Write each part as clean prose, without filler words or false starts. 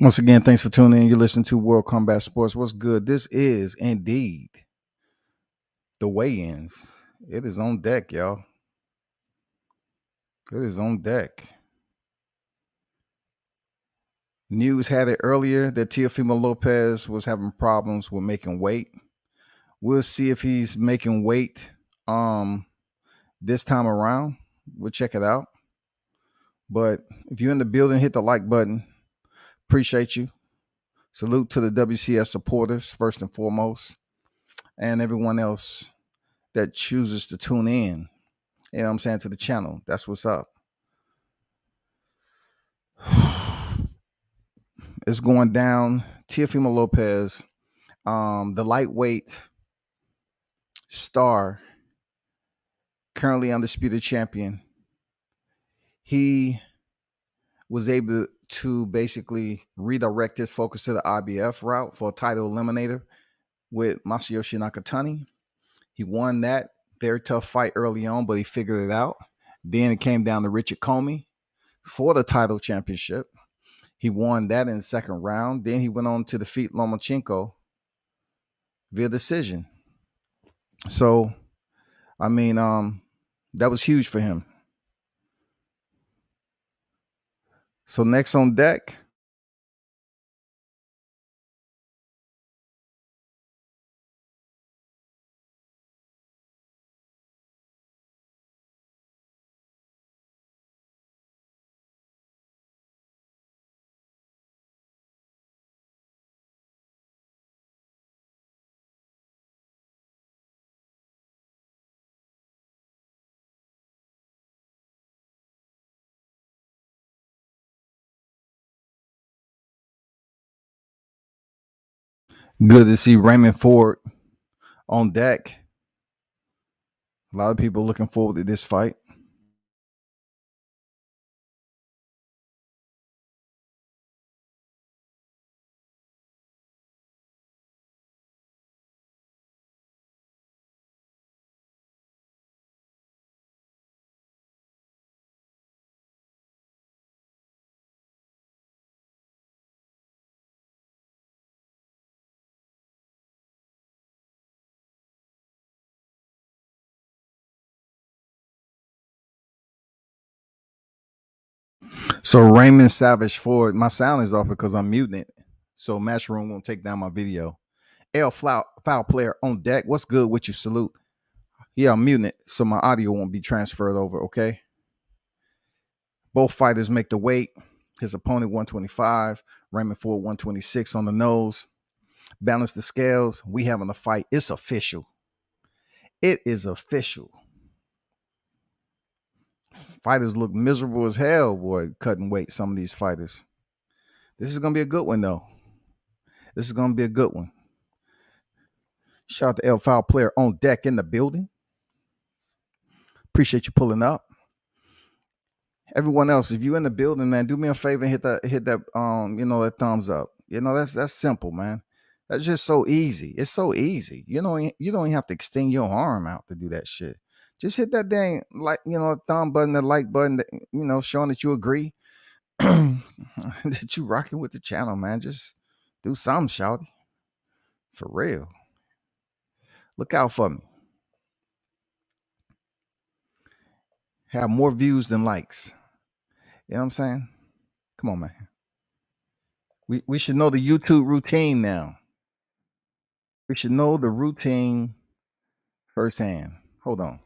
Once again, thanks for tuning in. You're listening to World Combat Sports. What's good? This is indeed the weigh-ins. It is on deck, y'all. It is on deck. News had it earlier that Teofimo Lopez was having problems with making weight. We'll see if he's making weight this time around. We'll check it out. But if you're in the building, hit the like button. Appreciate you. Salute to the WCS supporters, first and foremost, and everyone else that chooses to tune in. You know what I'm saying, to the channel. That's what's up. It's going down. Teofimo Lopez, the lightweight star, currently undisputed champion. He was able to basically redirect his focus to the IBF route for a title eliminator with Masayoshi Nakatani. He won that very tough fight early on, but he figured it out. Then it came down to Richard Comey for the title championship. He won that in the second round. Then he went on to defeat Lomachenko via decision. So, I mean, that was huge for him. So next on deck, good to see Raymond Ford on deck. A lot of people looking forward to this fight. So Raymond Savage Ford, my sound is off because I'm muting it. So Matchroom won't take down my video. Foul player on deck. What's good with you? Salute. Yeah, I'm muting it so my audio won't be transferred over. Okay. Both fighters make the weight. His opponent 125, Raymond Ford 126 on the nose. Balance the scales. We having a fight. It's official. It is official. Fighters look miserable as hell, boy, cutting weight. Some of these fighters. This is gonna be a good one, though. This is gonna be a good one. Shout out to L Foul player on deck in the building. Appreciate you pulling up. Everyone else, if you in the building, man, do me a favor and hit that that thumbs up. That's simple, man. That's just so easy. It's so easy. You don't even have to extend your arm out to do that shit. Just hit that dang thumb button, the like button, showing that you agree that you rocking with the channel, man. Just do something, shouty. For real. Look out for me. Have more views than likes. You know what I'm saying? Come on, man. We should know the YouTube routine now. We should know the routine firsthand. Hold on.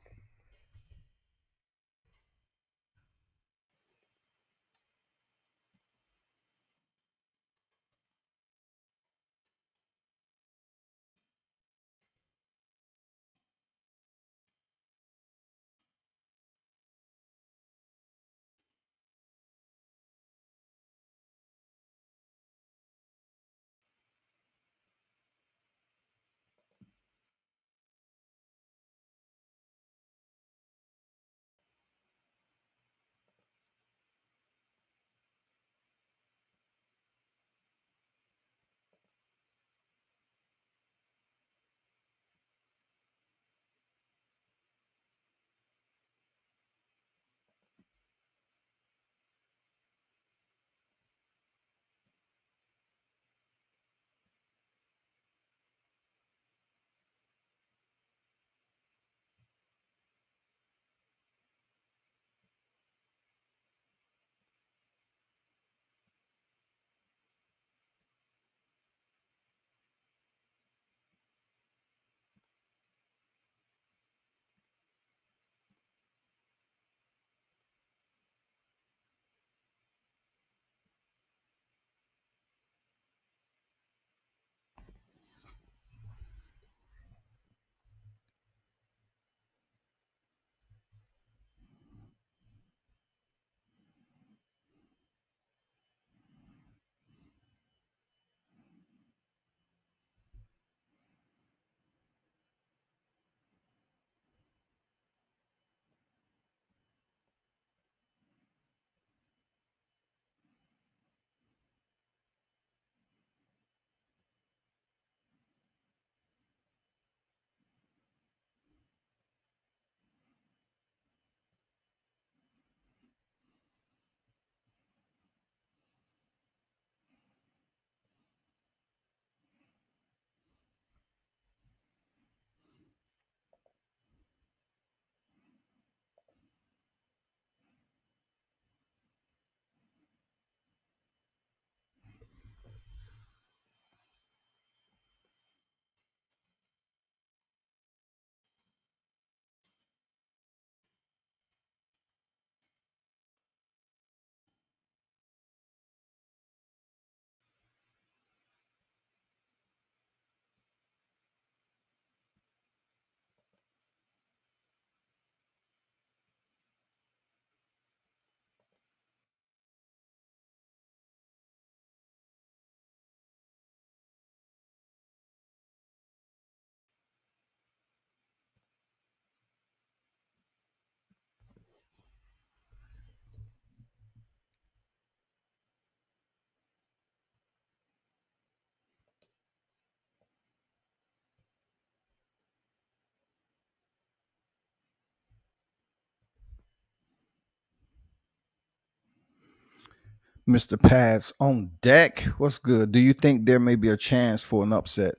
Mr. Pads on deck. What's good? Do you think there may be a chance for an upset?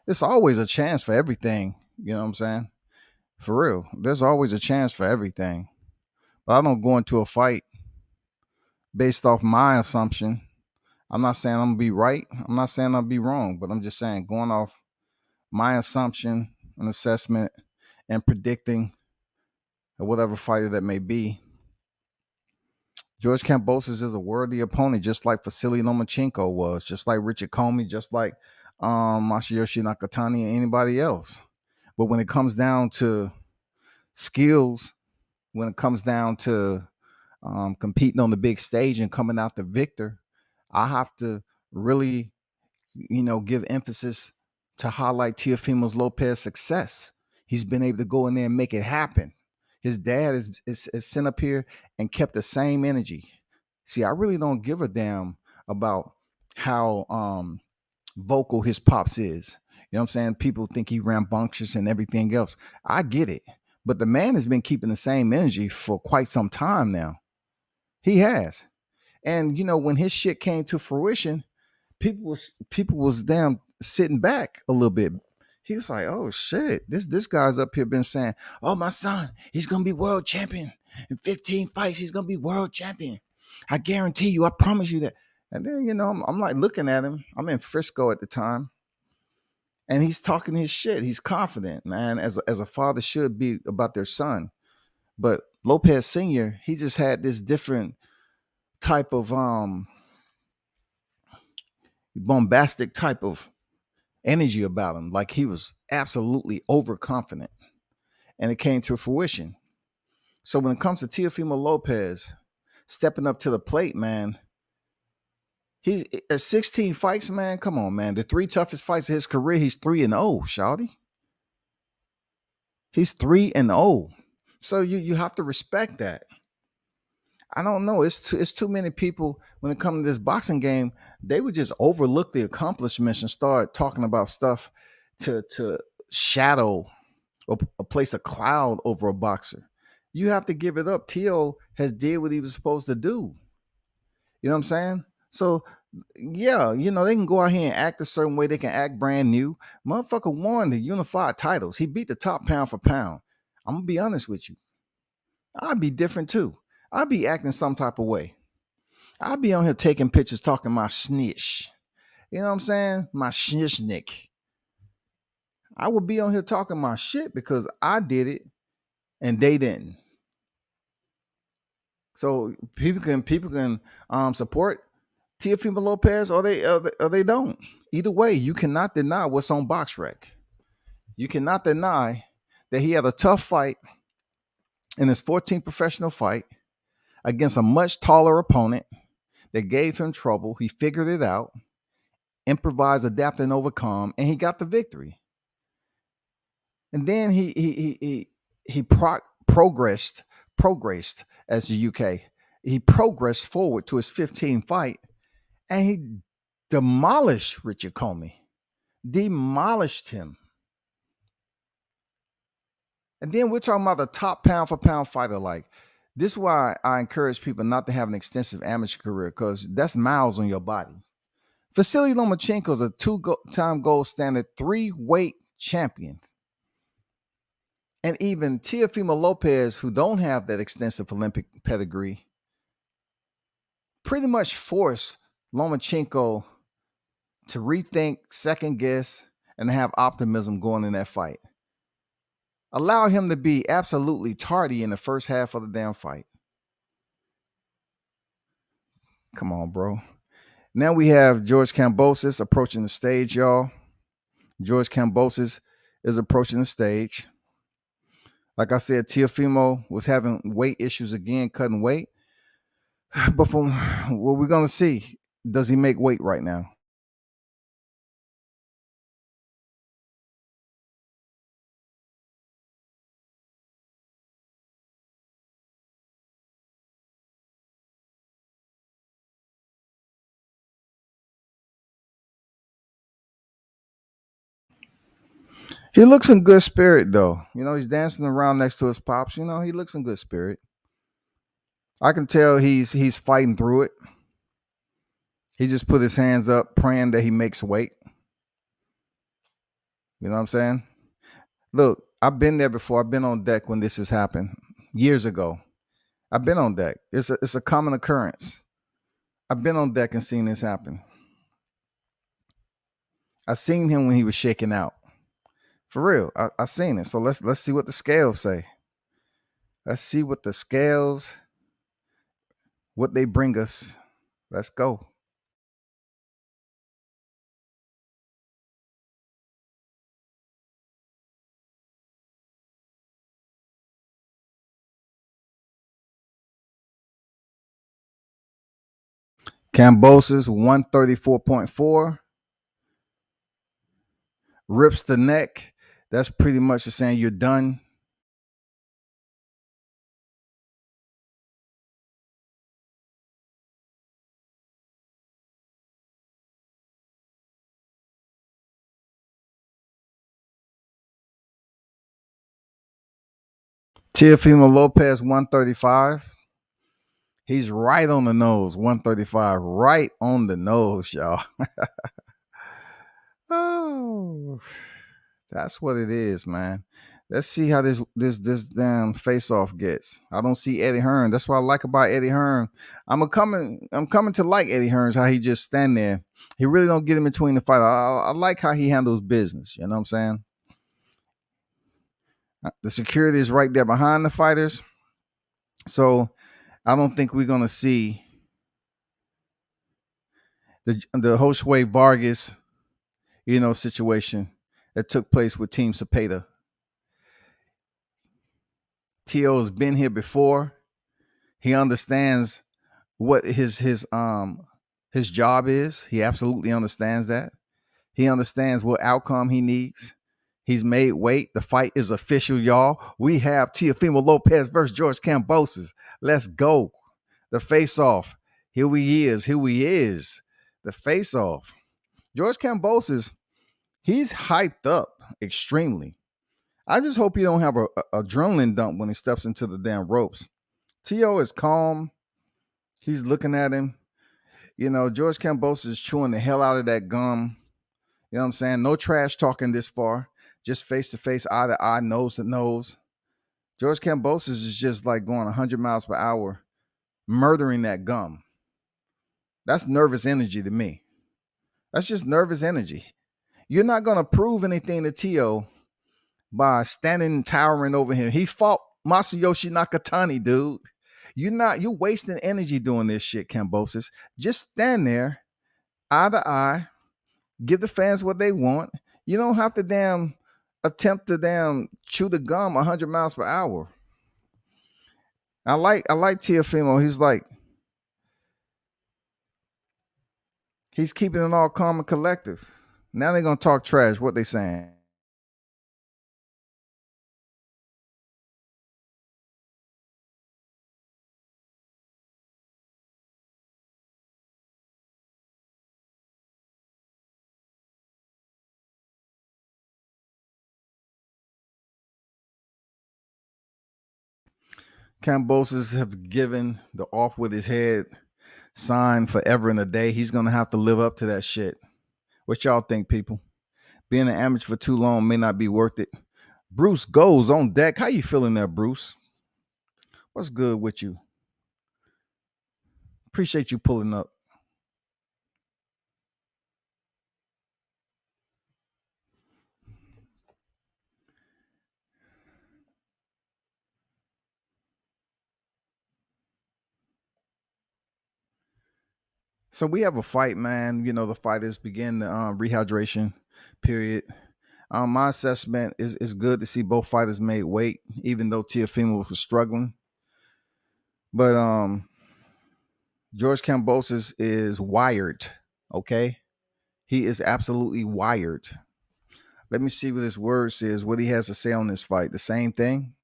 It's always a chance for everything. You know what I'm saying? For real. There's always a chance for everything. But I don't go into a fight based off my assumption. I'm not saying I'm gonna be right. I'm not saying I'll be wrong, but I'm just saying going off my assumption and assessment and predicting whatever fighter that may be. George Kambosos is a worthy opponent, just like Vasily Lomachenko was, just like Richard Comey, just like Masayoshi Nakatani, and anybody else. But when it comes down to skills, when it comes down to competing on the big stage and coming out the victor, I have to really, give emphasis to highlight Teofimo Lopez's success. He's been able to go in there and make it happen. His dad is sent up here and kept the same energy. See, I really don't give a damn about how vocal his pops is. You know what I'm saying? People think he rambunctious and everything else. I get it. But the man has been keeping the same energy for quite some time now. He has. And when his shit came to fruition, people was damn sitting back a little bit. He was like, "Oh shit, this guy's up here been saying, oh my son, he's gonna be world champion in 15 fights. He's gonna be world champion. I guarantee you. I promise you that." And then I'm like looking at him. I'm in Frisco at the time, and he's talking his shit. He's confident, man, as a father should be about their son. But Lopez Senior, he just had this different type of bombastic type of energy about him. Like he was absolutely overconfident, and it came to fruition. So when it comes to Teofimo Lopez stepping up to the plate, man, he's at 16 fights, man. Come on, man. The 3 toughest fights of his career, he's 3-0, shawty. He's 3-0. So you have to respect that. I don't know. It's too many people when it comes to this boxing game. They would just overlook the accomplishments and start talking about stuff to shadow or place a cloud over a boxer. You have to give it up. Teo has did what he was supposed to do. You know what I'm saying? So yeah, they can go out here and act a certain way. They can act brand new. Motherfucker won the unified titles. He beat the top pound for pound. I'm gonna be honest with you. I'd be different too. I'd be acting some type of way. I'd be on here taking pictures, talking my snitch. You know what I'm saying? My snitchnik. I would be on here talking my shit because I did it and they didn't. So people can support Teofimo Lopez or they don't. Either way, you cannot deny what's on BoxRec. You cannot deny that he had a tough fight in his 14th professional fight against a much taller opponent that gave him trouble. He figured it out, improvised, adapt, and overcome, and he got the victory. And then he progressed as the UK. He progressed forward to his 15th fight, and he demolished Richard Comey, demolished him. And then we're talking about the top pound for pound fighter. Like, this is why I encourage people not to have an extensive amateur career, because that's miles on your body. Vasily Lomachenko is a 2-time gold standard 3-weight champion. And even Teofimo Lopez, who don't have that extensive Olympic pedigree, pretty much forced Lomachenko to rethink, second guess, and have optimism going in that fight. Allow him to be absolutely tardy in the first half of the damn fight. Come on, bro. Now we have George Kambosos approaching the stage, y'all. George Kambosos is approaching the stage. Like I said, Teofimo was having weight issues again, cutting weight. But from what we're going to see, does he make weight right now? He looks in good spirit, though. He's dancing around next to his pops. He looks in good spirit. I can tell he's fighting through it. He just put his hands up, praying that he makes weight. You know what I'm saying? Look, I've been there before. I've been on deck when this has happened years ago. I've been on deck. It's a common occurrence. I've been on deck and seen this happen. I seen him when he was shaking out. For real, I seen it. So let's see what the scales say. Let's see what the scales, what they bring us. Let's go. Kambosos 134.4 rips the neck. That's pretty much just saying you're done. Teofimo Lopez 135. He's right on the nose. 135, right on the nose, y'all. Oh, that's what it is, man. Let's see how this damn face off gets. I don't see Eddie Hearn. That's what I like about Eddie Hearn. I'm coming to like Eddie Hearn's how he just stand there. He really don't get in between the fight. I like how he handles business. You know what I'm saying? The security is right there behind the fighters, so I don't think we're gonna see the Josue Vargas, situation that took place with Team Cepeda. Tio has been here before. He understands what his job is. He absolutely understands that. He understands what outcome he needs. He's made weight. The fight is official, y'all. We have Teofimo Lopez versus George Kambosos. Let's go. The face off. Here he is. Here he is. The face off. George Kambosos, he's hyped up extremely. I just hope he don't have a adrenaline dump when he steps into the damn ropes. Tio is calm. He's looking at him. George Kambosos is chewing the hell out of that gum. You know what I'm saying? No trash talking this far. Just face to face, eye to eye, nose to nose. George Kambosos is just like going 100 miles per hour, murdering that gum. That's nervous energy to me. That's just nervous energy. You're not going to prove anything to Tio by standing towering over him. He fought Masayoshi Nakatani, dude. You're wasting energy doing this shit, Kambosos. Just stand there, eye to eye, give the fans what they want. You don't have to damn attempt to damn chew the gum 100 miles per hour. I like Teofimo. He's keeping it all calm and collective. Now they're gonna talk trash. What they saying? Kambosos have given the off with his head sign forever and a day. He's gonna have to live up to that shit. What y'all think, people? Being an amateur for too long may not be worth it. Bruce goes on deck. How you feeling there, Bruce? What's good with you? Appreciate you pulling up. So we have a fight, man. The fighters begin the rehydration period. My assessment is good to see both fighters made weight, even though Teofimo was struggling. But George Kambosos is wired. Okay, he is absolutely wired. Let me see what his word says. What he has to say on this fight. The same thing.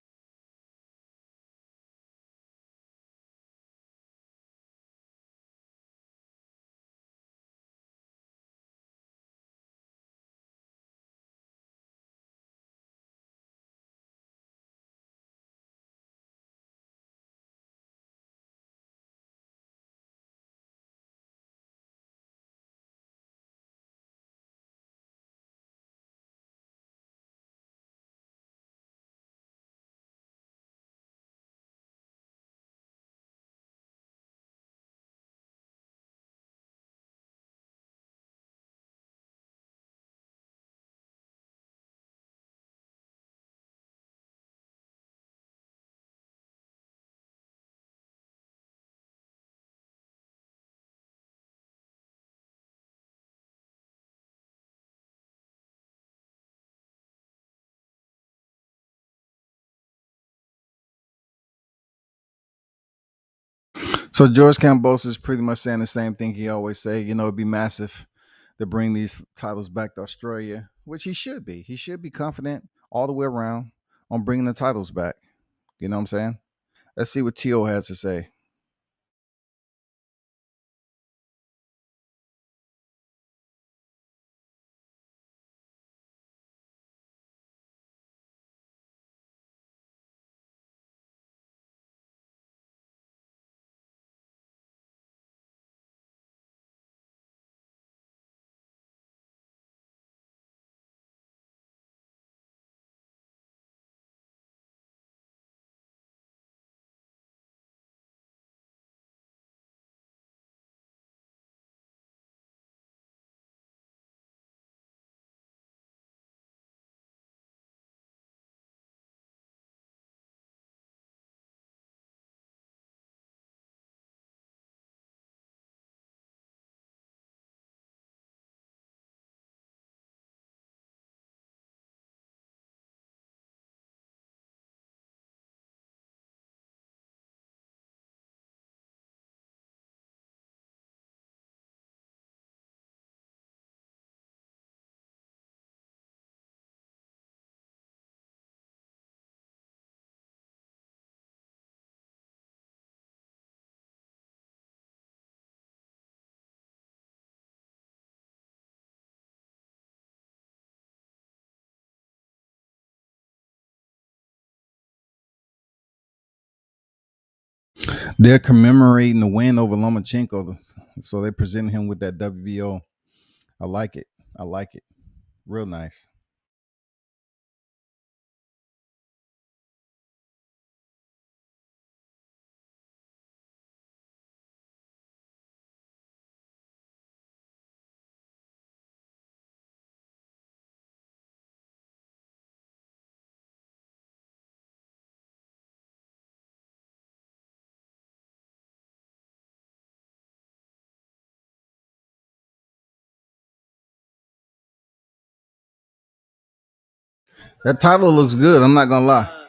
So George Kambosos is pretty much saying the same thing he always say. It'd be massive to bring these titles back to Australia, which he should be. He should be confident all the way around on bringing the titles back. You know what I'm saying? Let's see what Tio has to say. They're commemorating the win over Lomachenko, so they presented him with that WBO. I like it. I like it. Real nice. That title looks good. I'm not gonna lie.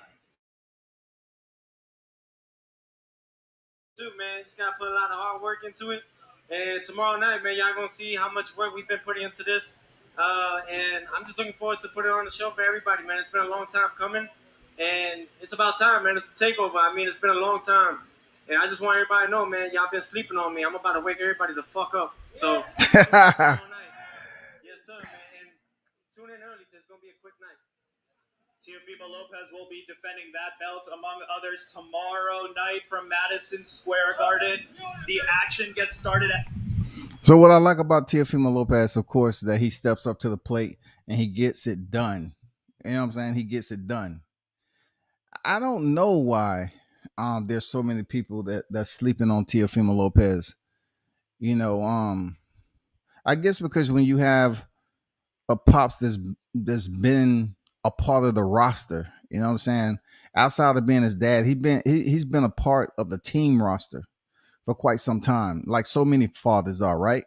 Too, man. Just gotta put a lot of hard work into it. And tomorrow night, man, y'all gonna see how much work we've been putting into this. And I'm just looking forward to putting it on the show for everybody, man. It's been a long time coming, and it's about time, man. It's a takeover. I mean, it's been a long time, and I just want everybody to know, man. Y'all been sleeping on me. I'm about to wake everybody the fuck up. So tomorrow night, yes, sir, man. And tune in early. There's gonna be a quick night. Teofimo Lopez will be defending that belt, among others, tomorrow night from Madison Square Garden. The action gets started at. So what I like about Teofimo Lopez, of course, that he steps up to the plate and he gets it done. You know what I'm saying? He gets it done. I don't know why there's so many people that's sleeping on Teofimo Lopez. You know, I guess because when you have a pops that's been a part of the roster, you know what I'm saying? Outside of being his dad, he's been a part of the team roster for quite some time, like so many fathers are, right?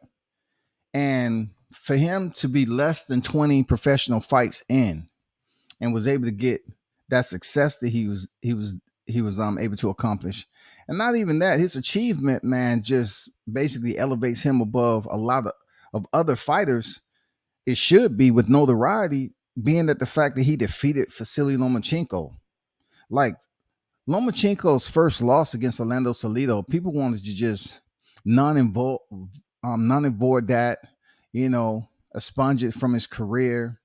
And for him to be less than 20 professional fights in and was able to get that success that he was able to accomplish. And not even that, his achievement, man, just basically elevates him above a lot of other fighters. It should be with notoriety, being that the fact that he defeated Vasily Lomachenko. Like Lomachenko's first loss against Orlando Salido, people wanted to just non-involve, non-avoid that, expunge it from his career.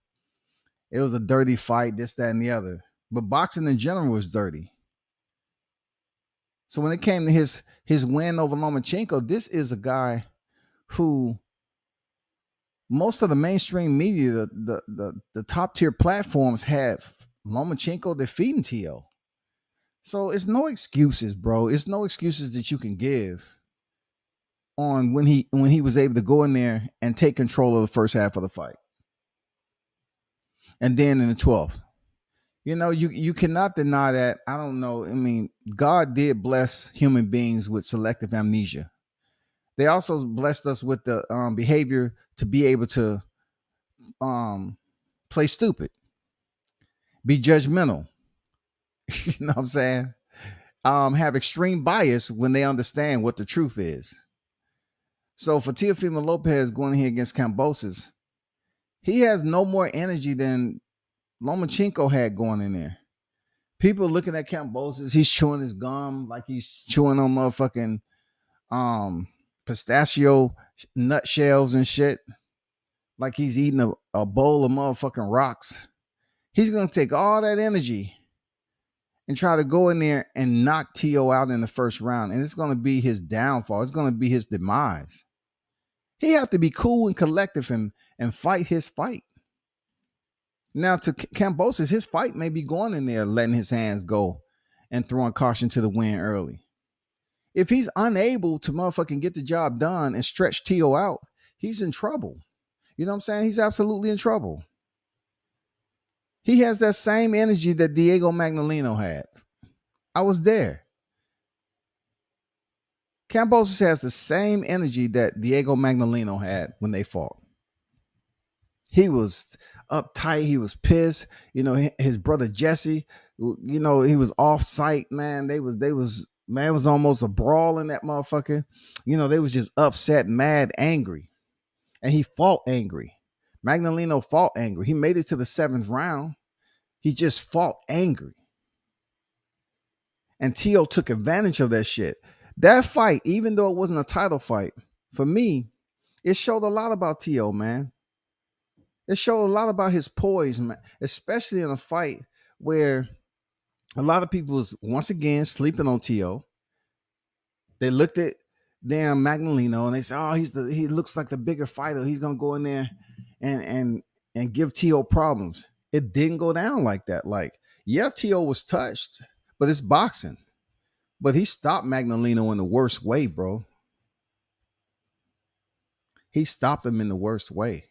It was a dirty fight, this, that, and the other. But boxing in general was dirty. So when it came to his win over Lomachenko, this is a guy who most of the mainstream media, the top tier platforms have Lomachenko defeating Tio. So it's no excuses, bro. It's no excuses that you can give on when he was able to go in there and take control of the first half of the fight. And then in the 12th. You cannot deny that. I don't know. I mean, God did bless human beings with selective amnesia. They also blessed us with the behavior to be able to um, play stupid, be judgmental. You know what I'm saying? have extreme bias when they understand what the truth is. So for Teofimo Lopez going here against Kambosos, he has no more energy than Lomachenko had going in there. People looking at Kambosos, he's chewing his gum like he's chewing on motherfucking pistachio nutshells and shit, like he's eating a bowl of motherfucking rocks. He's gonna take all that energy and try to go in there and knock Tio out in the first round, and it's gonna be his downfall. It's gonna be his demise. He have to be cool and collective and fight his fight. Now to Kambosos, his fight may be going in there, letting his hands go and throwing caution to the wind early. If he's unable to motherfucking get the job done and stretch Tio out, he's in trouble. You know what I'm saying? He's absolutely in trouble. He has that same energy that Diego Magnolino had. I was there. Kambosos has the same energy that Diego Magnolino had when they fought. He was uptight. He was pissed. You know, his brother Jesse, you know, he was off site, man. They was man, it was almost a brawl in that motherfucker. You know, they was just upset, mad, angry. And he fought angry. Magnolino fought angry. He made it to the 7th round. He just fought angry. And Tio took advantage of that shit. That fight, even though it wasn't a title fight, for me, it showed a lot about Tio, man. It showed a lot about his poise, man, especially in a fight where a lot of people was once again sleeping on Tio. They looked at damn Magnolino and they said, "Oh, he looks like the bigger fighter. He's gonna go in there and give Tio problems." It didn't go down like that. Like, yeah, Tio was touched, but it's boxing. But he stopped Magnolino in the worst way, bro. He stopped him in the worst way.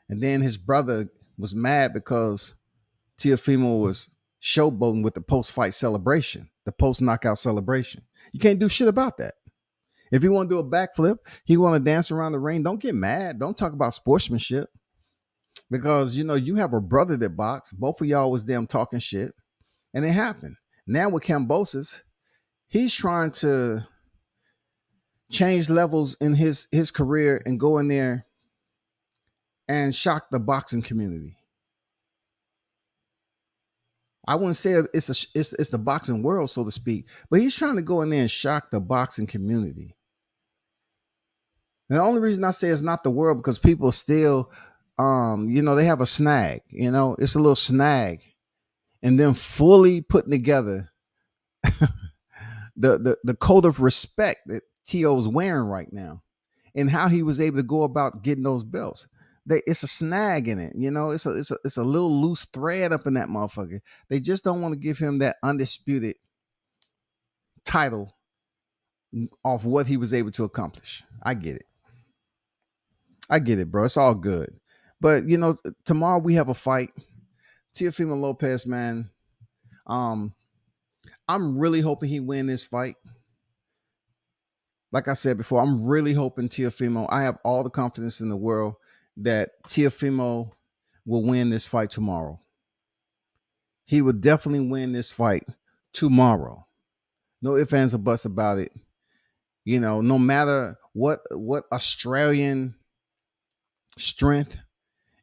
And then his brother was mad because Teofimo was showboating with the post-fight celebration, the post-knockout celebration. You can't do shit about that. If he want to do a backflip, he want to dance around the ring, don't get mad. Don't talk about sportsmanship. Because, you know, you have a brother that boxed. Both of y'all was them talking shit. And it happened. Now with Kambosos, he's trying to change levels in his career and go in there and shock the boxing community. I wouldn't say it's the boxing world, so to speak, but he's trying to go in there and shock the boxing community. And the only reason I say it's not the world because people still, you know, they have a snag. You know, it's a little snag, and then fully putting together the code of respect that Tio is wearing right now, and how he was able to go about getting those belts. It's a snag in it, you know. It's a little loose thread up in that motherfucker. They just don't want to give him that undisputed title off what he was able to accomplish. I get it, bro. It's all good. But you know, tomorrow we have a fight. Teofimo Lopez, man. I'm really hoping he win this fight. Like I said before, I'm really hoping Teofimo. I have all the confidence in the world that Teofimo will win this fight tomorrow. He would definitely win this fight tomorrow. No ifs, ands, or buts about it. You know, no matter what Australian strength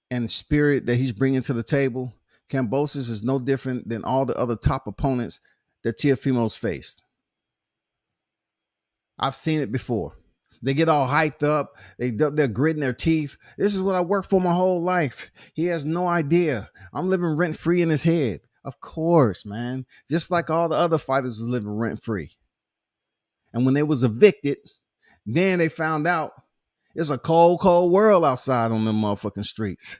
and spirit that he's bringing to the table, Kambosos is no different than all the other top opponents that Teofimo's faced. I've seen it before. They get all hyped up. They're gritting their teeth. This is what I worked for my whole life. He has no idea. I'm living rent free in his head. Of course, man. Just like all the other fighters was living rent free. And when they was evicted, then they found out it's a cold, cold world outside on them motherfucking streets.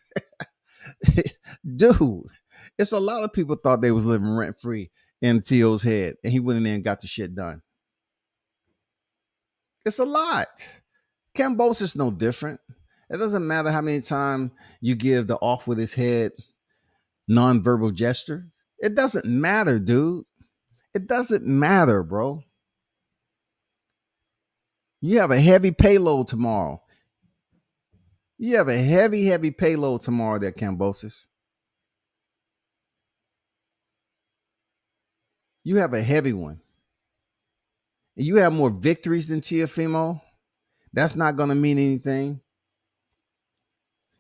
Dude, it's a lot of people thought they was living rent free in Tio's head, and he went in there and got the shit done. It's a lot. Kambosos is no different. It doesn't matter how many times you give the off with his head nonverbal gesture. It doesn't matter, dude. It doesn't matter, bro. You have a heavy payload tomorrow. You have a heavy, heavy payload tomorrow there, Kambosos. You have a heavy one. And you have more victories than Teofimo. That's not going to mean anything.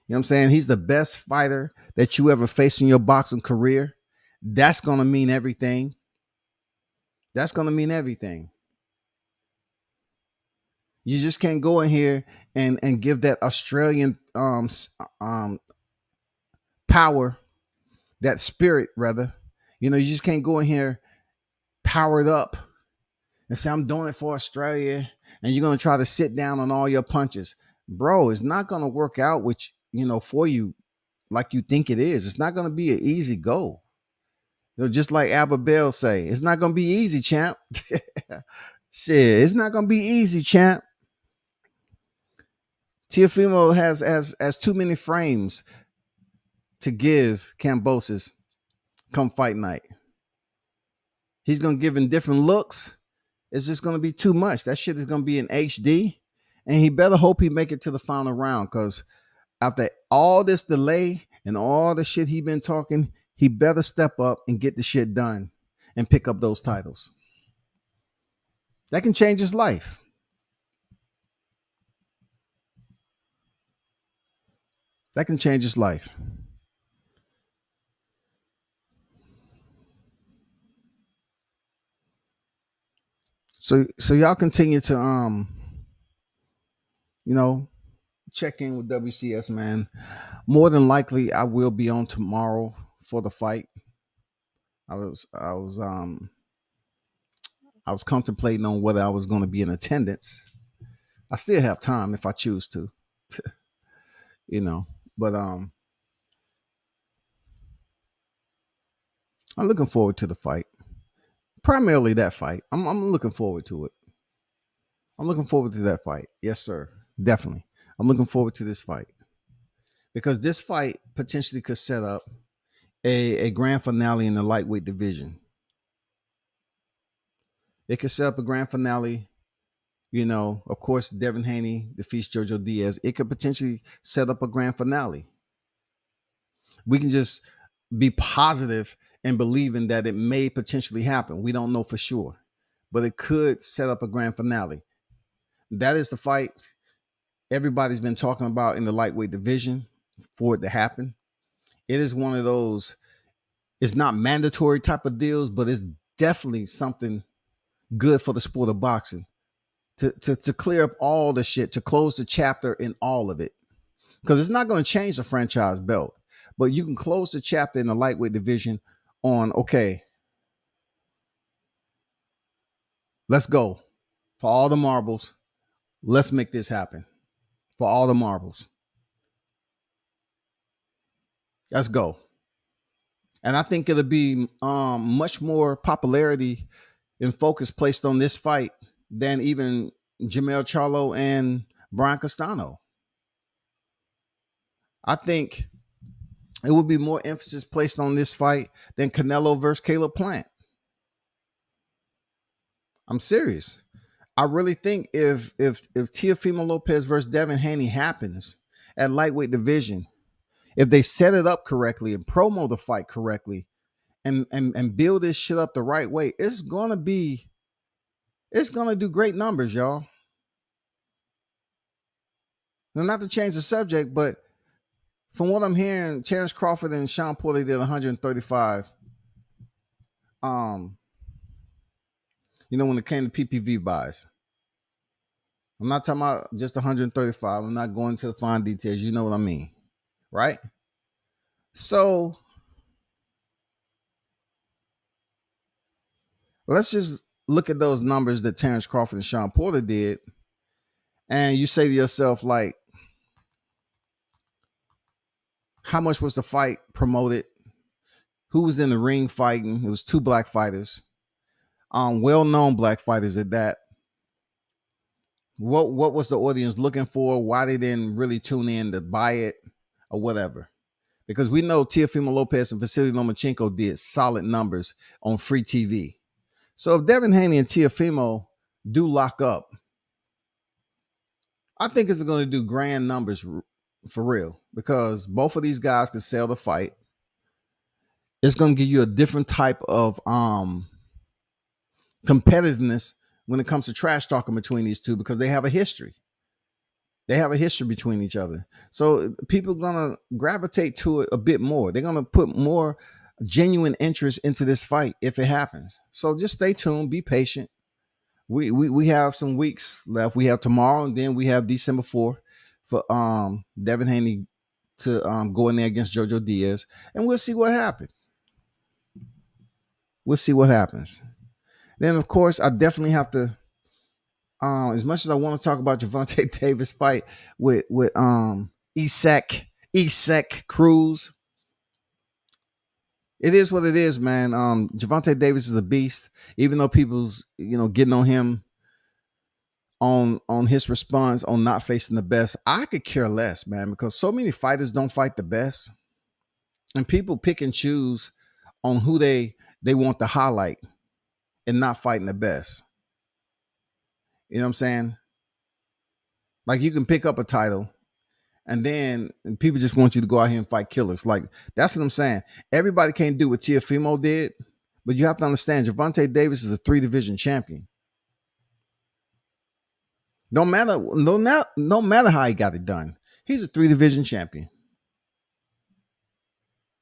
You know what I'm saying? He's the best fighter that you ever faced in your boxing career. That's going to mean everything. That's going to mean everything. You just can't go in here and give that Australian power, that spirit rather. You know, you just can't go in here powered up and say, I'm doing it for Australia, and you're going to try to sit down on all your punches. Bro, it's not going to work out for you like you think it is. It's not going to be an easy go. Just like Albert Bell say, it's not going to be easy, champ. Shit, it's not going to be easy, champ. Teofimo has too many frames to give Kambosos come fight night. He's going to give him different looks. It's just going to be too much. That shit is going to be in HD. And he better hope he make it to the final round, because after all this delay and all the shit he been talking, he better step up and get the shit done and pick up those titles. That can change his life. That can change his life. So y'all continue to check in with WCS, man. More than likely I will be on tomorrow for the fight. I was contemplating on whether I was going to be in attendance. I still have time if I choose to. But I'm looking forward to the fight. Primarily that fight. I'm looking forward to it. I'm looking forward to that fight. Yes, sir. Definitely. I'm looking forward to this fight, because this fight potentially could set up a grand finale in the lightweight division. It could set up a grand finale. Of course, Devin Haney defeats Jojo Diaz. It could potentially set up a grand finale. We can just be positive and believing that it may potentially happen. We don't know for sure, but it could set up a grand finale. That is the fight everybody's been talking about in the lightweight division for it to happen. It is one of those, it's not mandatory type of deals, but it's definitely something good for the sport of boxing to clear up all the shit, to close the chapter in all of it. Because it's not going to change the franchise belt, but you can close the chapter in the lightweight division on, okay, let's go for all the marbles. Let's make this happen for all the marbles. Let's go. And I think it'll be much more popularity and focus placed on this fight than even Jamel Charlo and Brian Castano. I think it would be more emphasis placed on this fight than Canelo versus Caleb Plant. I'm serious. I really think if Teofimo Lopez versus Devin Haney happens at lightweight division, if they set it up correctly and promo the fight correctly and build this shit up the right way, it's gonna do great numbers, y'all. Now, not to change the subject, but from what I'm hearing, Terrence Crawford and Sean Porter did 135. When it came to PPV buys. I'm not talking about just 135. I'm not going to the fine details. You know what I mean, right? So let's just look at those numbers that Terrence Crawford and Sean Porter did. And you say to yourself, like, how much was the fight promoted? Who was in the ring fighting? It was two black fighters, well-known black fighters at that. What was the audience looking for? Why they didn't really tune in to buy it or whatever? Because we know Teofimo Lopez and Vasily Lomachenko did solid numbers on free TV. So if Devin Haney and Teofimo do lock up, I think it's going to do grand numbers for real, because both of these guys can sell the fight. It's going to give you a different type of competitiveness when it comes to trash talking between these two, because they have a history. They have a history between each other. So people are going to gravitate to it a bit more. They're going to put more genuine interest into this fight if it happens. So just stay tuned, be patient. We have some weeks left. We have tomorrow, and then we have December 4th for Devin Haney to go in there against Jojo Diaz, and we'll see what happens. We'll see what happens. Then, of course, I definitely have to. As much as I want to talk about Gervonta Davis' fight with Isaac Cruz, it is what it is, man. Gervonta Davis is a beast. Even though people's getting on him on his response on not facing the best, I could care less, man, because so many fighters don't fight the best, and people pick and choose on who they want to highlight and not fighting the best. You know what I'm saying? Like, you can pick up a title and then people just want you to go out here and fight killers. Like, that's what I'm saying. Everybody can't do what Teofimo did, but you have to understand Gervonta Davis is a 3-division champion. No matter how he got it done, he's a 3-division champion.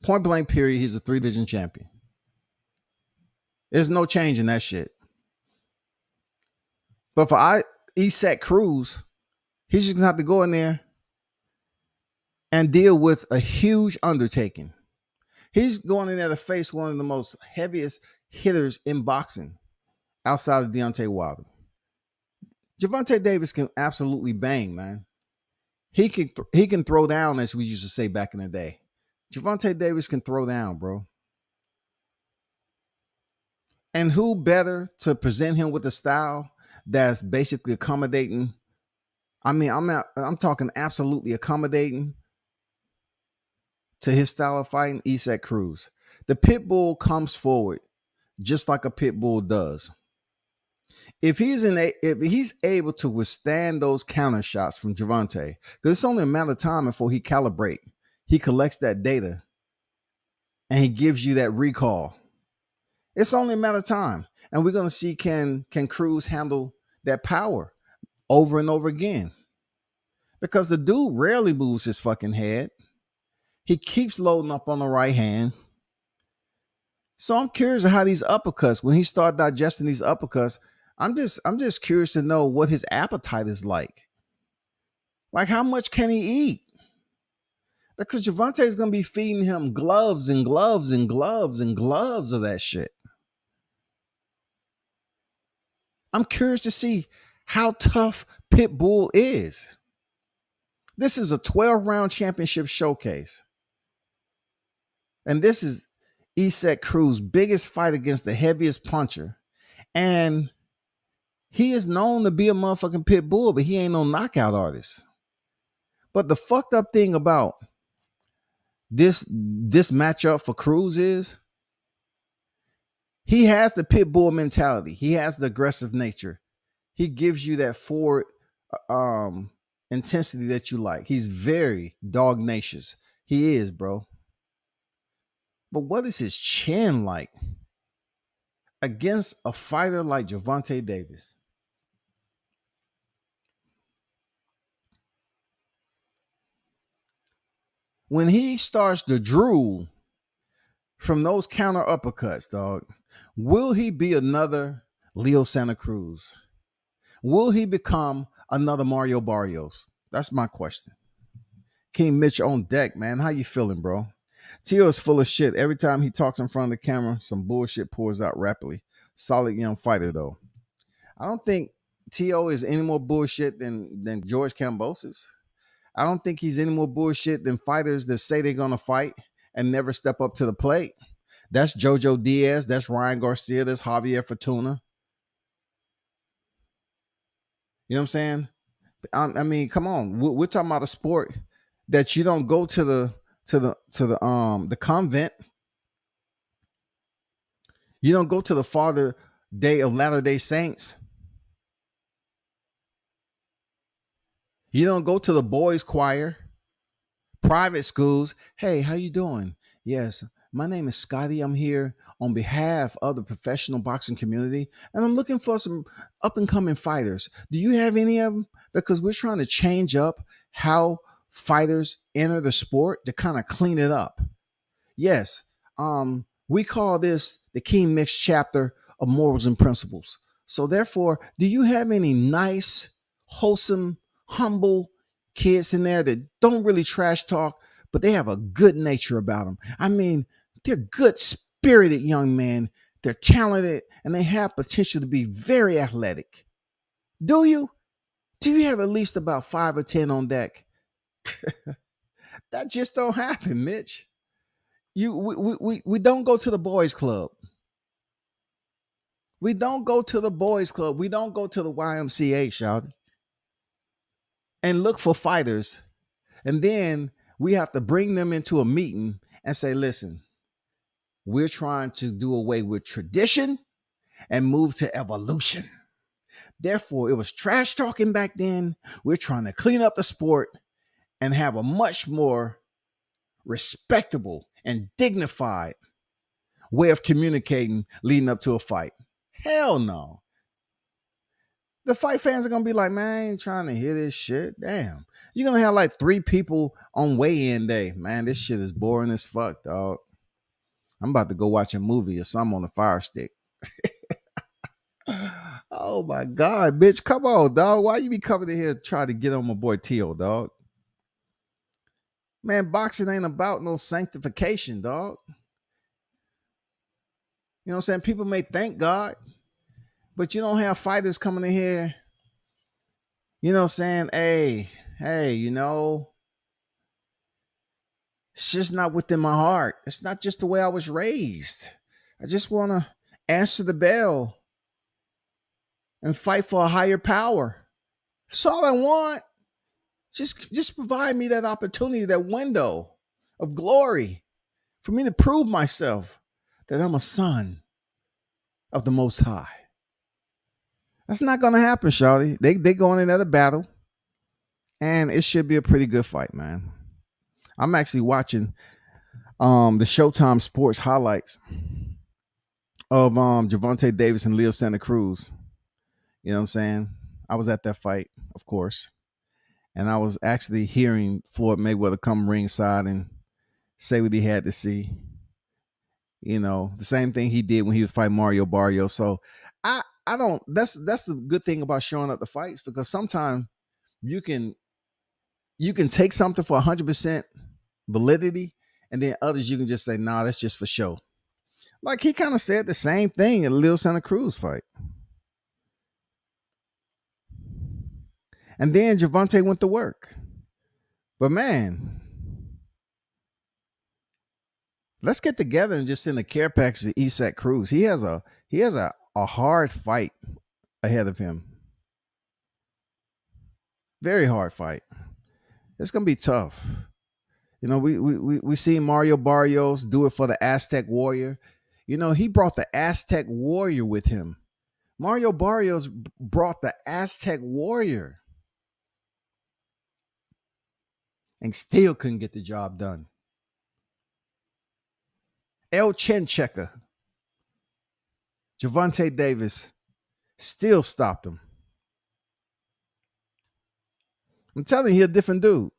Point blank period, he's a 3-division champion. There's no change in that shit. But for Isaac Cruz, he's just gonna have to go in there and deal with a huge undertaking. He's going in there to face one of the most heaviest hitters in boxing outside of Deontay Wilder. Gervonta Davis can absolutely bang, man. He can throw down, as we used to say back in the day. Gervonta Davis can throw down, bro. And who better to present him with a style that's basically accommodating? I mean, I'm talking absolutely accommodating to his style of fighting, Isaac Cruz. The pit bull comes forward just like a pit bull does. If he's able to withstand those counter shots from Gervonta, because it's only a matter of time before he collects that data, and he gives you that recall. It's only a matter of time, and we're gonna see can Cruz handle that power over and over again, because the dude rarely moves his fucking head. He keeps loading up on the right hand. So I'm curious of how these uppercuts, when he started digesting these uppercuts, I'm just curious to know what his appetite is like. Like, how much can he eat? Because Gervonta is going to be feeding him gloves and gloves and gloves and gloves of that shit. I'm curious to see how tough Pitbull is. This is a 12-round championship showcase. And this is Isaac Cruz's biggest fight against the heaviest puncher. And he is known to be a motherfucking pit bull, but he ain't no knockout artist. But the fucked up thing about this matchup for Cruz is he has the pit bull mentality. He has the aggressive nature. He gives you that forward intensity that you like. He's very dognacious. He is, bro. But what is his chin like against a fighter like Gervonta Davis? When he starts to drool from those counter uppercuts, dog, will he be another Leo Santa Cruz? Will he become another Mario Barrios? That's my question. King Mitch on deck, man. How you feeling, bro? Tio is full of shit. Every time he talks in front of the camera, some bullshit pours out rapidly. Solid young fighter, though. I don't think Tio is any more bullshit than George Kambosos. I don't think he's any more bullshit than fighters that say they're going to fight and never step up to the plate. That's Jojo Diaz. That's Ryan Garcia. That's Javier Fortuna. You know what I'm saying? I mean, come on. We're talking about a sport that you don't go to the convent. You don't go to the Father Day of Latter-day Saints. You don't go to the boys' choir, private schools. Hey, how you doing? Yes, My name is Scotty. I'm here on behalf of the professional boxing community, and I'm looking for some up and coming fighters. Do you have any of them? Because we're trying to change up how fighters enter the sport to kind of clean it up. Yes, we call this the King Mix chapter of morals and principles. So, therefore, do you have any nice, wholesome, humble kids in there that don't really trash talk, but they have a good nature about them? I mean, they're good spirited young men. They're talented and they have potential to be very athletic. Do you? Do you have at least about 5 or 10 on deck? That just don't happen, Mitch. We don't go to the boys club. We don't go to the boys club. We don't go to the YMCA, shout, and look for fighters. And then we have to bring them into a meeting and say, listen, we're trying to do away with tradition and move to evolution. Therefore, it was trash talking back then. We're trying to clean up the sport and have a much more respectable and dignified way of communicating leading up to a fight. Hell no. The fight fans are going to be like, man, I ain't trying to hear this shit. Damn. You're going to have like 3 people on weigh-in day. Man, this shit is boring as fuck, dog. I'm about to go watch a movie or something on the Fire Stick. Oh my God, bitch. Come on, dog. Why you be coming in here trying to get on my boy Teo, dog? Man, boxing ain't about no sanctification, dog. You know what I'm saying? People may thank God, but you don't have fighters coming in here, you know, saying, hey, you know, it's just not within my heart. It's not just the way I was raised. I just want to answer the bell and fight for a higher power. That's all I want. Just provide me that opportunity, that window of glory for me to prove myself that I'm a son of the Most High. That's not going to happen, shawty. They going in another battle, and it should be a pretty good fight, man. I'm actually watching the Showtime Sports highlights of Gervonta Davis and Leo Santa Cruz. You know what I'm saying? I was at that fight, of course, and I was actually hearing Floyd Mayweather come ringside and say what he had to see. You know, the same thing he did when he was fighting Mario Barrios. So I don't. That's the good thing about showing up the fights, because sometimes you can take something for 100% validity, and then others you can just say, nah, that's just for show. Like he kind of said the same thing in the Leo Santa Cruz fight. And then Gervonta went to work. But man, let's get together and just send a care package to Isak Cruz. He has a hard fight ahead of him. Very hard fight. It's gonna be tough. You know, we see Mario Barrios do it for the Aztec Warrior. You know, he brought the Aztec Warrior with him. Mario Barrios brought the Aztec Warrior and still couldn't get the job done. El Chin Checker, Gervonta Davis, still stopped him. I'm telling you, he's a different dude.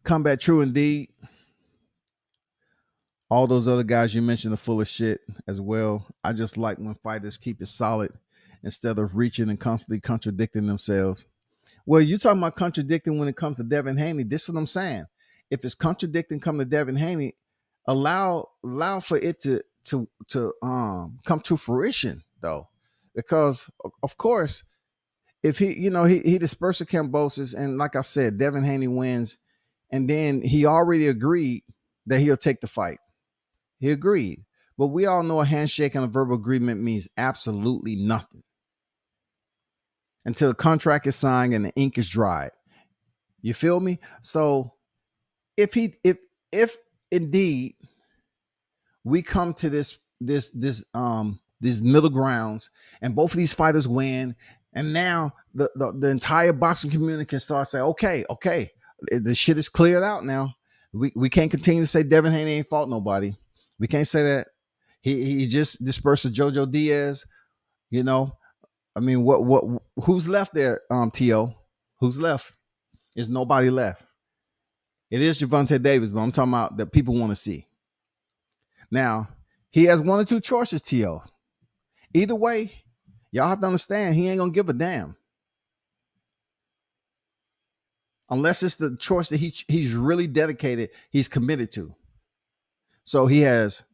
Combat True indeed. All those other guys you mentioned are full of shit as well. I just like when fighters keep it solid instead of reaching and constantly contradicting themselves. Well, you're talking about contradicting when it comes to Devin Haney. This is what I'm saying. If it's contradicting come to Devin Haney, allow for it to come to fruition though, because of course, if he disperses Kambosos, and like I said, Devin Haney wins, and then he already agreed that he'll take the fight. He agreed, but we all know a handshake and a verbal agreement means absolutely nothing until the contract is signed and the ink is dried. You feel me? So if indeed we come to this middle grounds and both of these fighters win, and now the entire boxing community can start saying, okay, The shit is cleared out now. We can't continue to say Devin Haney ain't fought nobody. We can't say that. He just dispersed JoJo Diaz. You know, I mean, who's left there? To who's left? There's nobody left. It is Gervonta Davis, but I'm talking about that people want to see. Now he has one or two choices. To either way, y'all have to understand he ain't gonna give a damn unless it's the choice that he's really dedicated, he's committed to. So he has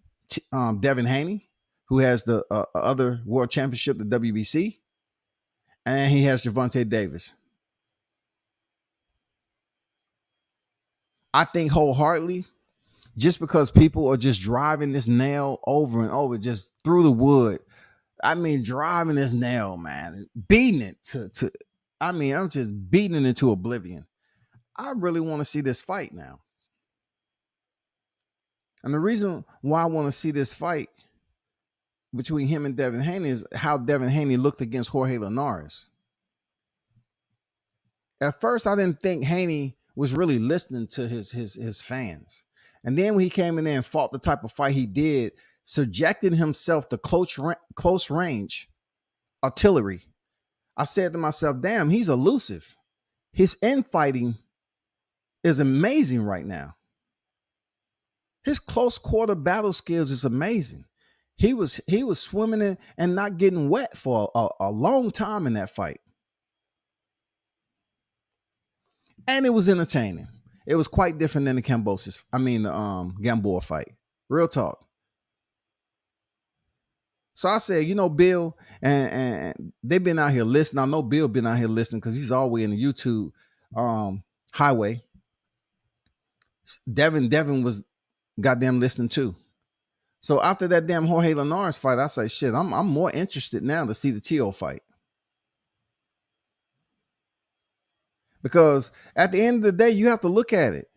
Devin Haney, who has the other world championship, the WBC, and he has Gervonta Davis. I think wholeheartedly, just because people are just driving this nail over and over, just through the wood. I mean, driving this nail, man, beating it to. I mean, I'm just beating it into oblivion. I really want to see this fight now. And the reason why I want to see this fight between him and Devin Haney is how Devin Haney looked against Jorge Linares. At first, I didn't think Haney was really listening to his fans. And then when he came in there and fought the type of fight he did, subjecting himself to close range artillery, I said to myself, damn, he's elusive. His infighting is amazing right now. His close quarter battle skills is amazing. He was swimming in and not getting wet for a long time in that fight. And it was entertaining. It was quite different than the Gamboa fight. Real talk. So I said, Bill, and they've been out here listening. I know Bill been out here listening because he's all the way in the YouTube highway. Devin was goddamn listening too. So after that damn Jorge Linares fight, I say, shit, I'm more interested now to see the Teo fight. Because at the end of the day, you have to look at it.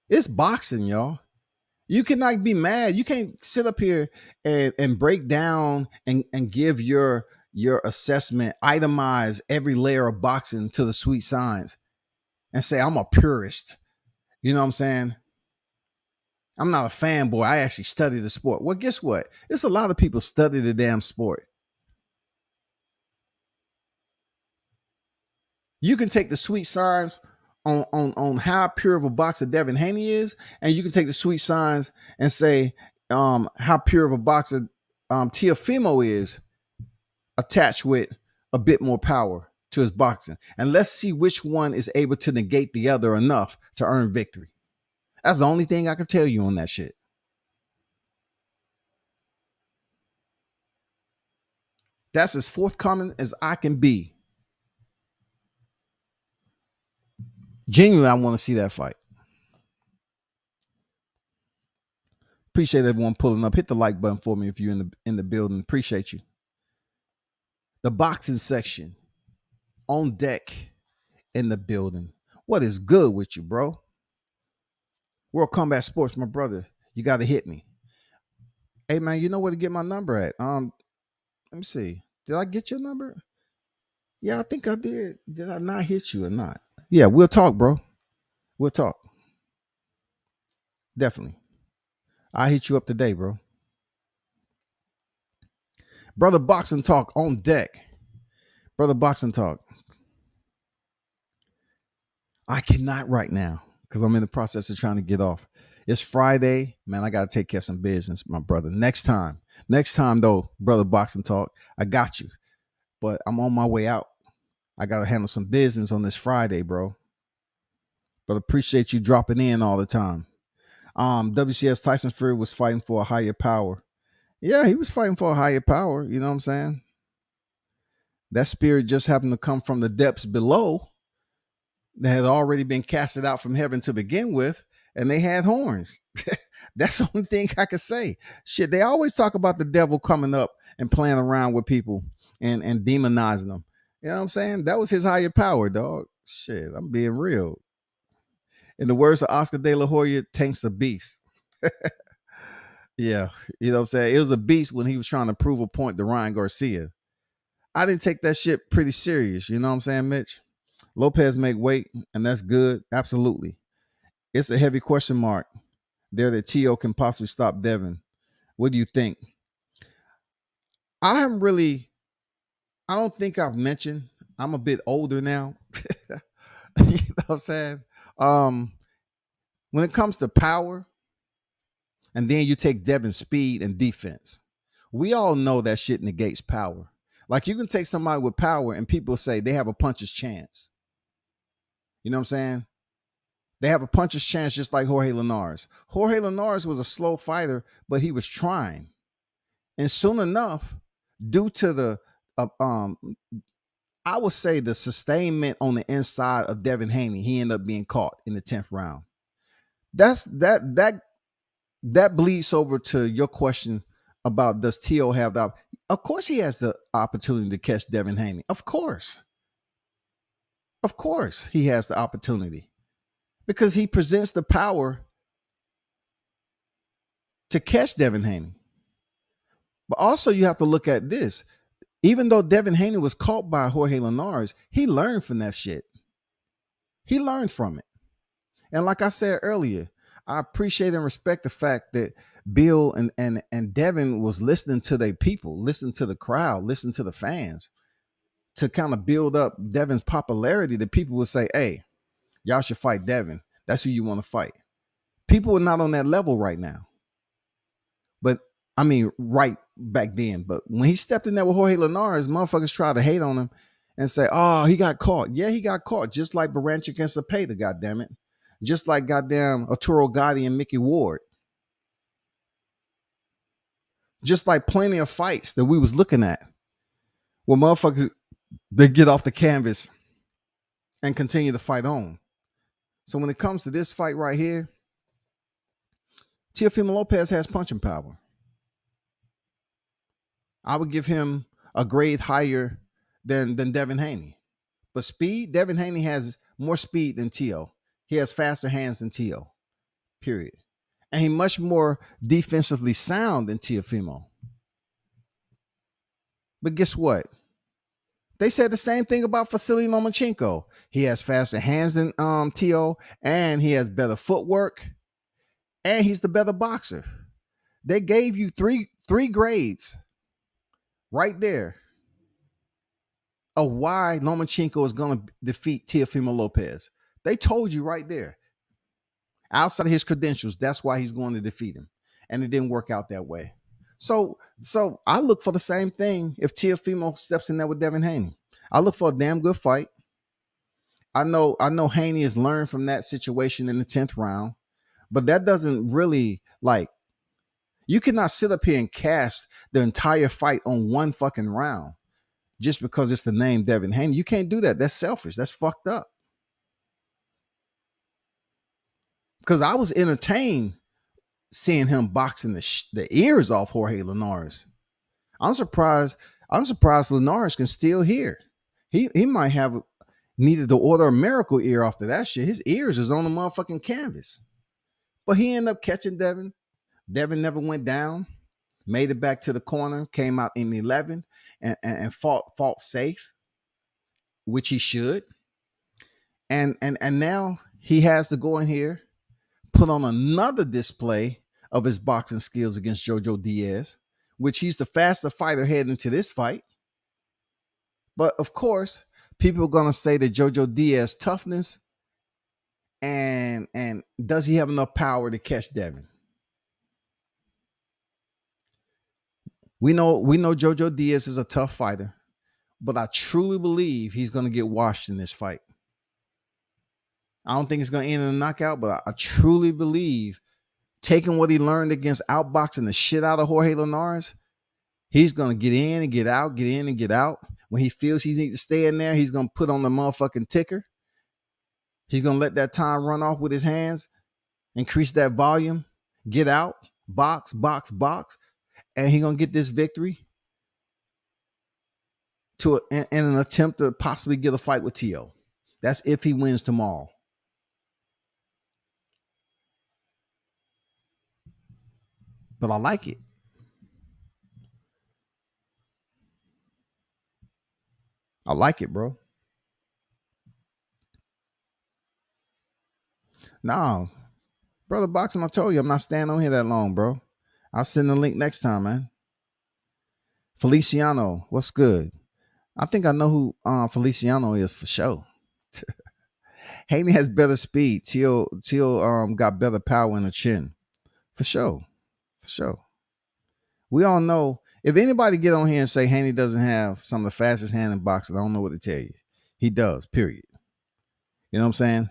It's boxing, y'all. You cannot be mad. You can't sit up here and break down and give your assessment, itemize every layer of boxing to the sweet science and say, I'm a purist. You know what I'm saying? I'm not a fanboy. I actually study the sport. Well, guess what? There's a lot of people study the damn sport. You can take the sweet signs on how pure of a boxer Devin Haney is, and you can take the sweet signs and say how pure of a boxer Teofimo is, attached with a bit more power to his boxing. And let's see which one is able to negate the other enough to earn victory. That's the only thing I can tell you on that shit. That's as forthcoming as I can be. Genuinely, I want to see that fight. Appreciate everyone pulling up. Hit the like button for me if you're in the building. Appreciate you. The boxing section on deck in the building. What is good with you, bro? World Combat Sports, my brother. You got to hit me. Hey, man, you know where to get my number at? Let me see. Did I get your number? Yeah, I think I did. Did I not hit you or not? Yeah, we'll talk, bro. We'll talk. Definitely. I'll hit you up today, bro. Brother Boxing Talk on deck. Brother Boxing Talk. I cannot right now because I'm in the process of trying to get off. It's Friday. Man, I got to take care of some business, my brother. Next time, though, Brother Boxing Talk, I got you. But I'm on my way out. I got to handle some business on this Friday, bro. But appreciate you dropping in all the time. WCS Tyson Fury was fighting for a higher power. Yeah, he was fighting for a higher power. You know what I'm saying? That spirit just happened to come from the depths below that had already been casted out from heaven to begin with, and they had horns. That's the only thing I can say. Shit, they always talk about the devil coming up and playing around with people and demonizing them. You know what I'm saying? That was his higher power, dog. Shit, I'm being real. In the words of Oscar De La Hoya, Tank's a beast. Yeah, you know what I'm saying? It was a beast when he was trying to prove a point to Ryan Garcia. I didn't take that shit pretty serious. You know what I'm saying, Mitch? Lopez make weight, and that's good. Absolutely. It's a heavy question mark there that Tio can possibly stop Devin. What do you think? I haven't really, I don't think I've mentioned, I'm a bit older now. You know what I'm saying? Um, when it comes to power, and then you take Devin's speed and defense, we all know that shit negates power. Like you can take somebody with power and people say they have a puncher's chance. You know what I'm saying? They have a puncher's chance just like Jorge Linares. Jorge Linares was a slow fighter, but he was trying. And soon enough, due to the I would say the sustainment on the inside of Devin Haney, he ended up being caught in the 10th round. That bleeds over to your question about does Tio have the of course he has the opportunity to catch Devin Haney. Of course. Of course he has the opportunity. Because he presents the power to catch Devin Haney. But also you have to look at this. Even though Devin Haney was caught by Jorge Linares, he learned from that shit. He learned from it. And like I said earlier, I appreciate and respect the fact that Bill and Devin was listening to their people, listening to the crowd, listening to the fans to kind of build up Devin's popularity. That people would say, hey, y'all should fight Devin. That's who you want to fight. People are not on that level right now. But I mean, right back then. But when he stepped in there with Jorge Linares, motherfuckers tried to hate on him and say, oh, he got caught. Yeah, he got caught. Just like Baranchik and Cepeda, goddammit. Just like goddamn Arturo Gotti and Mickey Ward. Just like plenty of fights that we was looking at where motherfuckers, they get off the canvas and continue to fight on. So when it comes to this fight right here, Teofimo Lopez has punching power. I would give him a grade higher than Devin Haney. But speed, Devin Haney has more speed than Tio. He has faster hands than Tio. Period. And he's much more defensively sound than Teofimo. But guess what? They said the same thing about Vasily Lomachenko. He has faster hands than Tio, and he has better footwork, and he's the better boxer. They gave you three grades right there of why Lomachenko is going to defeat Teofimo Lopez. They told you right there. Outside of his credentials, that's why he's going to defeat him. And it didn't work out that way. So I look for the same thing if Teofimo steps in there with Devin Haney. I look for a damn good fight. I know Haney has learned from that situation in the 10th round, but that doesn't really like you cannot sit up here and cast the entire fight on one fucking round just because it's the name Devin Haney. You can't do that. That's selfish. That's fucked up. Because I was entertained seeing him boxing the ears off Jorge Linares. I'm surprised Linares can still hear. He might have needed to order a miracle ear after that shit. His ears is on the motherfucking canvas. But he ended up catching Devin. Devin never went down. Made it back to the corner. Came out in 11 and fought safe, which he should. And now he has to go in here, put on another display of his boxing skills against Jojo Diaz, which he's the faster fighter heading into this fight. But of course, people are going to say that Jojo Diaz toughness and does he have enough power to catch Devin? We know Jojo Diaz is a tough fighter, but I truly believe he's going to get washed in this fight. I don't think it's going to end in a knockout, but I truly believe taking what he learned against outboxing the shit out of Jorge Linares, he's going to get in and get out, get in and get out. When he feels he needs to stay in there, he's going to put on the motherfucking ticker. He's going to let that time run off with his hands, increase that volume, get out, box, and he's going to get this victory in an attempt to possibly get a fight with Tio. That's if he wins tomorrow. But I like it. I like it, bro. No, brother boxing. I told you I'm not staying on here that long, bro. I'll send the link next time, man. Feliciano, what's good? I think I know who Feliciano is for sure. Haney has better speed. Teal got better power in the chin. For sure. For sure. We all know if anybody get on here and say Haney doesn't have some of the fastest hand in boxing, I don't know what to tell you. He does, period. You know what I'm saying?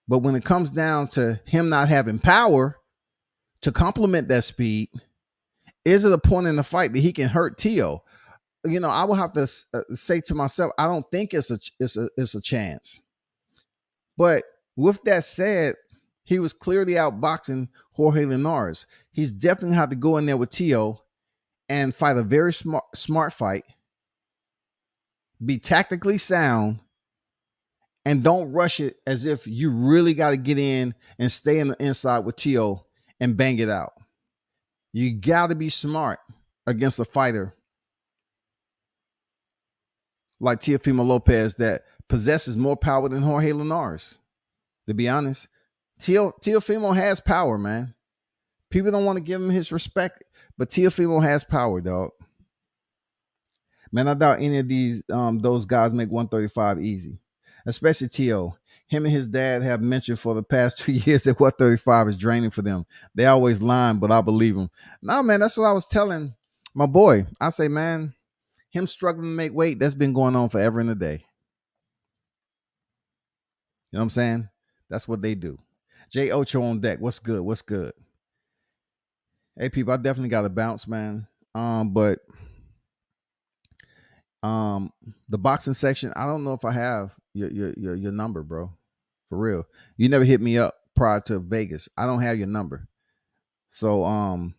But when it comes down to him not having power to complement that speed, is it a point in the fight that he can hurt Teo? You know, I will have to say to myself, I don't think it's a chance. But with that said, he was clearly outboxing Jorge Linares. He's definitely had to go in there with Teo and fight a very smart fight, be tactically sound, and don't rush it as if you really got to get in and stay in the inside with Teo and bang it out. You got to be smart against a fighter like Teofimo Lopez that possesses more power than Jorge Linares. To be honest, Teofimo has power, man. People don't want to give him his respect, but Teofimo has power, dog. Man, I doubt any of those guys make 135 easy, especially Teo. Him and his dad have mentioned for the past 2 years that 135 is draining for them. They always lying, but I believe them. No, man, that's what I was telling my boy. I say, man, him struggling to make weight, that's been going on forever and a day. You know what I'm saying? That's what they do. Jay Ocho on deck. What's good? What's good? Hey, people, I definitely got to bounce, man. But the boxing section, I don't know if I have your number, bro. For real. You never hit me up prior to Vegas. I don't have your number. So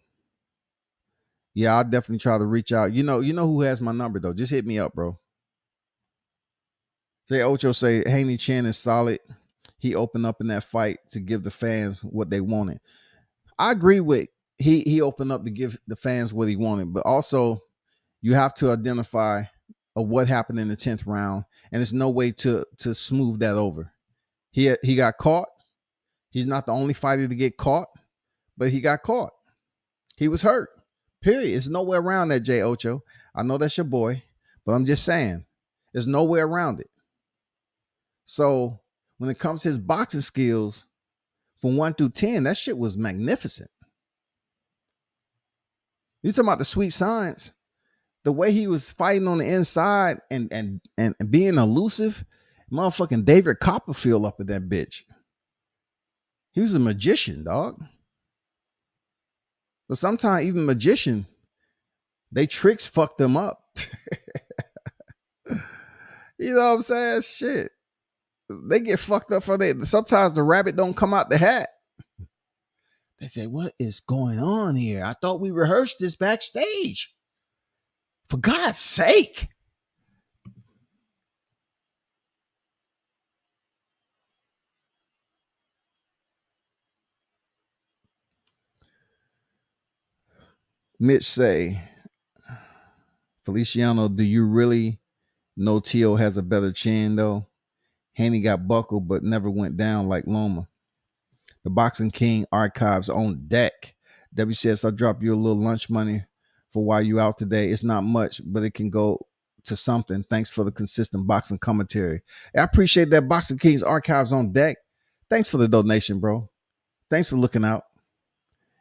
yeah, I'll definitely try to reach out. You know who has my number though. Just hit me up, bro. Jay Ocho say Haney Chin is solid. He opened up in that fight to give the fans what they wanted. I agree with he opened up to give the fans what he wanted, but also you have to identify what happened in the 10th round, and there's no way to smooth that over. He got caught. He's not the only fighter to get caught, but he got caught. He was hurt. Period. There's no way around that, Jay Ocho. I know that's your boy, but I'm just saying, there's no way around it. So when it comes to his boxing skills, from 1 through 10, that shit was magnificent. You talking about the sweet science? The way he was fighting on the inside and being elusive, motherfucking David Copperfield up at that bitch. He was a magician, dog. But sometimes even magician, they tricks fuck them up. You know what I'm saying? Shit. They get fucked up for that. Sometimes the rabbit don't come out the hat. They say, what is going on here? I thought we rehearsed this backstage. For God's sake. Mitch say, Feliciano, do you really know Teo has a better chin though? Haney got buckled but never went down like Loma. The Boxing King archives on deck. W says, I'll drop you a little lunch money for while you out today. It's not much, but it can go to something. Thanks for the consistent boxing commentary. I appreciate that. Boxing King's archives on deck. Thanks for the donation, bro. Thanks for looking out.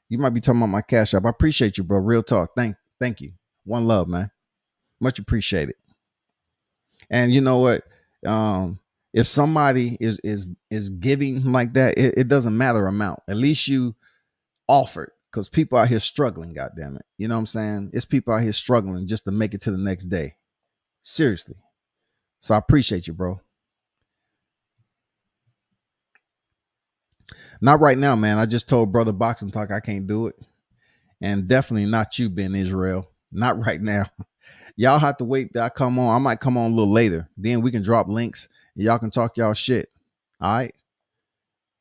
You might be talking about my cash app. I appreciate you, bro. Real talk. Thank you. One love, man. Much appreciated. And you know what? If somebody is giving like that, it doesn't matter amount. At least you offered, because people out here struggling. God damn it, you know what I'm saying? It's people out here struggling just to make it to the next day. Seriously. So I appreciate you, bro. Not right now, man. I just told Brother Boxing Talk I can't do it, and definitely not you, Ben Israel. Not right now. Y'all have to wait till I come on. I might come on a little later. Then we can drop links and y'all can talk y'all shit. All right.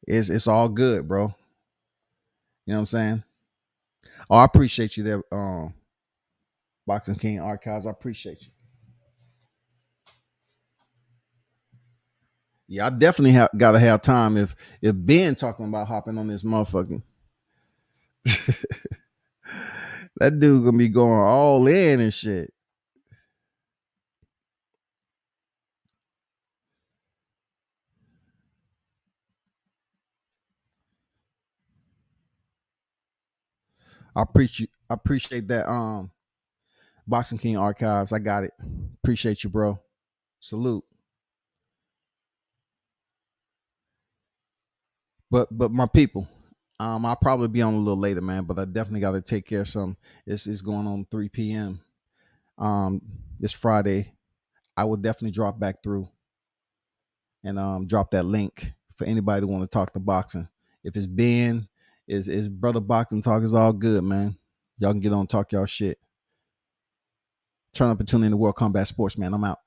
It's all good, bro. You know what I'm saying? Oh, I appreciate you there, Boxing King Archives. I appreciate you. Yeah, I definitely gotta have time if Ben talking about hopping on this motherfucking that dude gonna be going all in and shit. I appreciate that Boxing King archives. I got it. Appreciate you, bro. Salute. But my people, I'll probably be on a little later, man. But I definitely got to take care of some. It's going on 3 p.m. This Friday. I will definitely drop back through and drop that link for anybody that want to talk to boxing. If it's Ben, is brother boxing talk is all good, man. Y'all can get on and talk y'all shit. Turn up and tune in to World Combat Sports, man. I'm out.